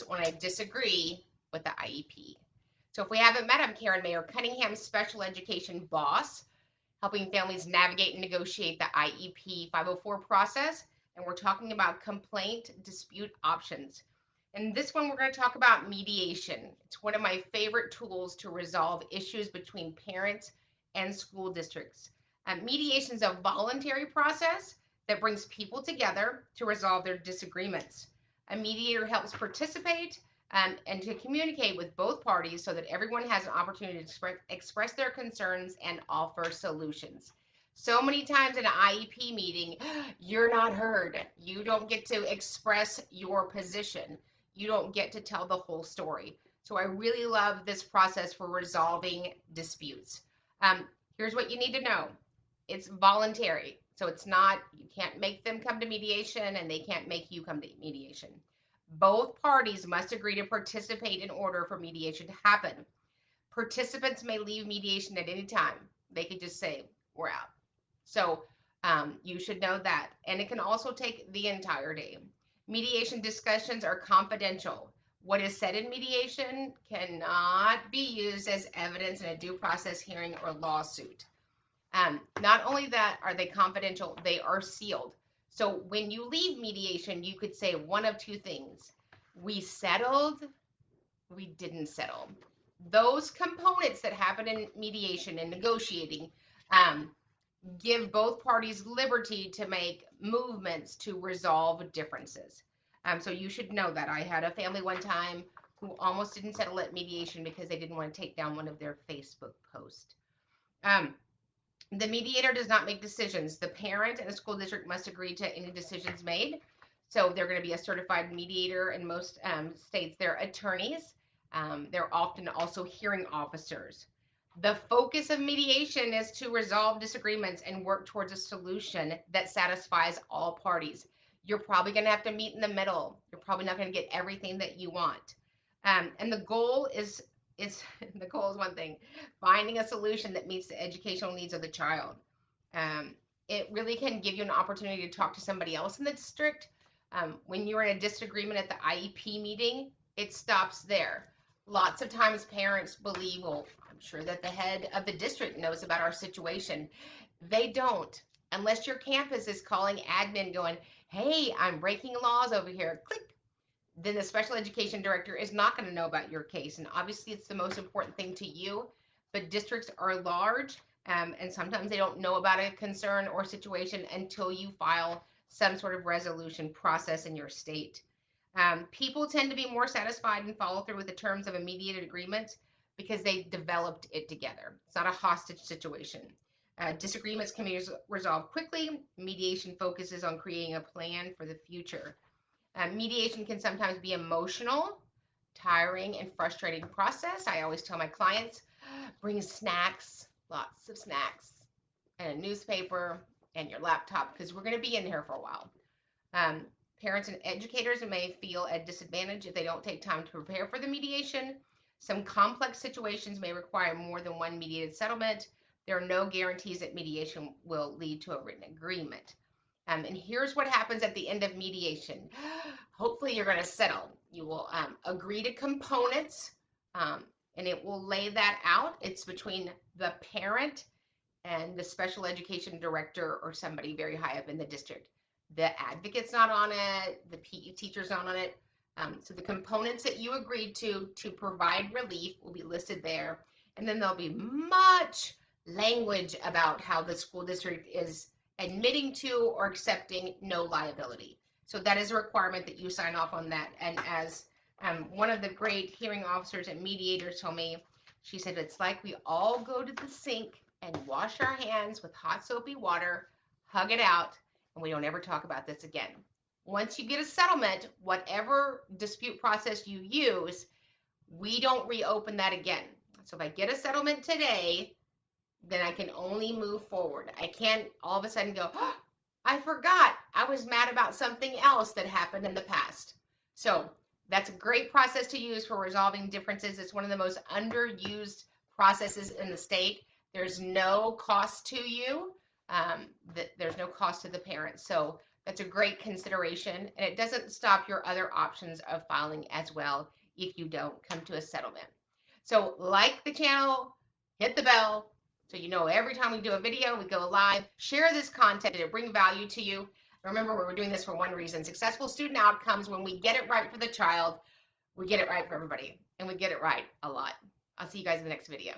when I disagree with the IEP. So if we haven't met, I'm Karen Mayer Cunningham, special education boss, helping families navigate and negotiate the IEP 504 process. And we're talking about complaint dispute options. And this one, we're going to talk about mediation. It's one of my favorite tools to resolve issues between parents and school districts. Mediation is a voluntary process that brings people together to resolve their disagreements. A mediator helps participate and to communicate with both parties so that everyone has an opportunity to express their concerns and offer solutions. So many times in an IEP meeting, you're not heard. You don't get to express your position. You don't get to tell the whole story. So I really love this process for resolving disputes. Here's what you need to know. It's voluntary. So it's not, you can't make them come to mediation and they can't make you come to mediation. Both parties must agree to participate in order for mediation to happen. Participants may leave mediation at any time. They could just say, we're out. So you should know that. And it can also take the entire day. Mediation discussions are confidential. What is said in mediation cannot be used as evidence in a due process hearing or lawsuit. Not only that are they confidential, they are sealed. So when you leave mediation, you could say one of two things. We settled, we didn't settle. Those components that happen in mediation and negotiating give both parties liberty to make movements to resolve differences. So you should know that. I had a family one time who almost didn't settle at mediation because they didn't want to take down one of their Facebook posts. The mediator does not make decisions. The parent and the school district must agree to any decisions made. So they're going to be a certified mediator in most states. They're attorneys. They're often also hearing officers. The focus of mediation is to resolve disagreements and work towards a solution that satisfies all parties. You're probably going to have to meet in the middle. You're probably not going to get everything that you want. And the goal is the goal is one thing, finding a solution that meets the educational needs of the child. It really can give you an opportunity to talk to somebody else in the district. When you're in a disagreement at the IEP meeting, it stops there. Lots of times parents believe, well, I'm sure that the head of the district knows about our situation. They don't, unless your campus is calling admin going, hey, I'm breaking laws over here, click. Then the special education director is not going to know about your case. And obviously it's the most important thing to you, but districts are large and sometimes they don't know about a concern or situation until you file some sort of resolution process in your state. People tend to be more satisfied and follow through with the terms of a mediated agreement because they developed it together. It's not a hostage situation. Disagreements can be resolved quickly. Mediation focuses on creating a plan for the future. Mediation can sometimes be emotional, tiring, and frustrating process. I always tell my clients, bring snacks, lots of snacks, and a newspaper and your laptop because we're going to be in here for a while. Parents and educators may feel at disadvantage if they don't take time to prepare for the mediation. Some complex situations may require more than one mediated settlement. There are no guarantees that mediation will lead to a written agreement. And here's what happens at the end of mediation. Hopefully you're going to settle. You will agree to components and it will lay that out. It's between the parent and the special education director or somebody very high up in the district. The advocate's not on it. The PE teacher's not on it. So the components that you agreed to provide relief will be listed there. And then there'll be much language about how the school district is admitting to or accepting no liability. So that is a requirement that you sign off on that. And as one of the great hearing officers and mediators told me, she said, it's like we all go to the sink and wash our hands with hot soapy water, hug it out, and we don't ever talk about this again. Once you get a settlement, whatever dispute process you use, we don't reopen that again. So if I get a settlement today, then I can only move forward. I can't all of a sudden go, oh, I forgot I was mad about something else that happened in the past. So that's a great process to use for resolving differences. It's one of the most underused processes in the state. There's no cost to you. There's no cost to the parents. So That's a great consideration, and it doesn't stop your other options of filing as well if you don't come to a settlement. So like the channel, hit the bell so you know every time we do a video, we go live. Share this content. Did it bring value to you? Remember, we're doing this for one reason. Successful student outcomes, when we get it right for the child, we get it right for everybody, and we get it right a lot. I'll see you guys in the next video.